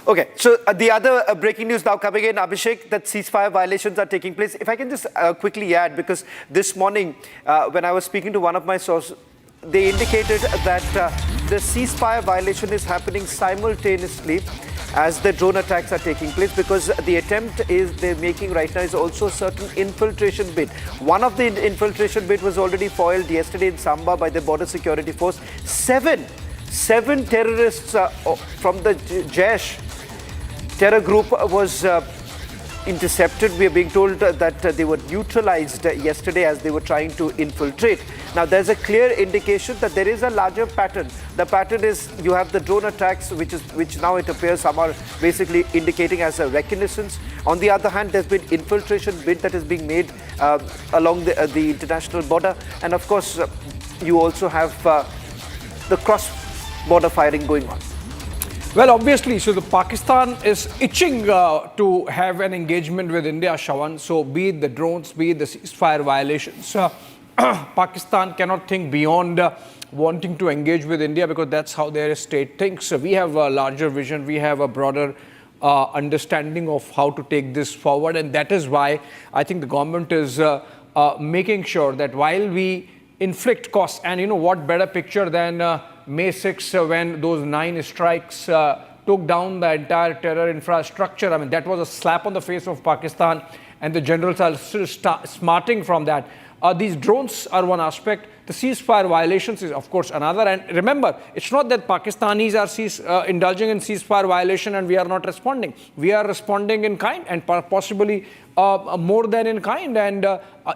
Okay, so the other breaking news now coming in, Abhishek, that ceasefire violations are taking place. If I can just quickly add, because this morning when I was speaking to one of my sources, they indicated that the ceasefire violation is happening simultaneously as the drone attacks are taking place, because the attempt they're making right now is also a certain infiltration bid. One of the infiltration bid was already foiled yesterday in Samba by the Border Security Force. Seven terrorists from the Jaish terror group was intercepted. We are being told that they were neutralized yesterday as they were trying to infiltrate. Now, there's a clear indication that there is a larger pattern. The pattern is you have the drone attacks, which now it appears some are basically indicating as a reconnaissance. On the other hand, there's been infiltration bid that is being made along the international border. And of course, you also have the cross-border firing going on. Well, obviously, so the Pakistan is itching to have an engagement with India, Shawan. So be it the drones, be it the ceasefire violations, Pakistan cannot think beyond wanting to engage with India, because that's how their state thinks. So we have a larger vision, we have a broader understanding of how to take this forward. And that is why I think the government is making sure that while we inflict costs, and you know what better picture than May 6 when those 9 strikes took down the entire terror infrastructure. I mean, that was a slap on the face of Pakistan, and the generals are still smarting from that. These drones are one aspect. The ceasefire violations is, of course, another. And remember, it's not that Pakistanis are indulging in ceasefire violation and we are not responding. We are responding in kind, and possibly more than in kind. And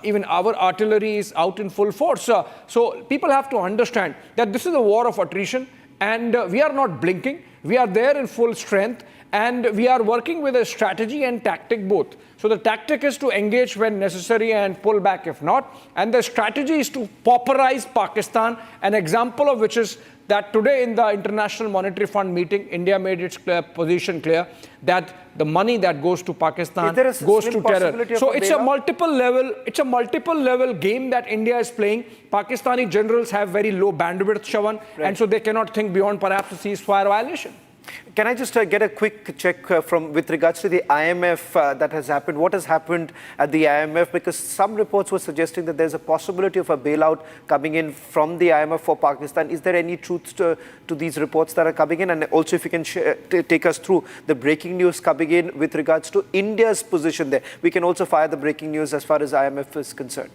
even our artillery is out in full force. So people have to understand that this is a war of attrition, and we are not blinking. We are there in full strength, and we are working with a strategy and tactic both. So the tactic is to engage when necessary and pull back if not. And the strategy is to pauperize Pakistan, an example of which is that today in the International Monetary Fund meeting, India made its position clear that the money that goes to Pakistan goes to terror. So it's a multiple level game that India is playing. Pakistani generals have very low bandwidth, Shawan, and so they cannot think beyond perhaps a ceasefire violation. Can I just get a quick check with regards to the IMF that has happened? What has happened at the IMF? Because some reports were suggesting that there's a possibility of a bailout coming in from the IMF for Pakistan. Is there any truth to these reports that are coming in? And also, if you can take us through the breaking news coming in with regards to India's position there. We can also fire the breaking news as far as IMF is concerned.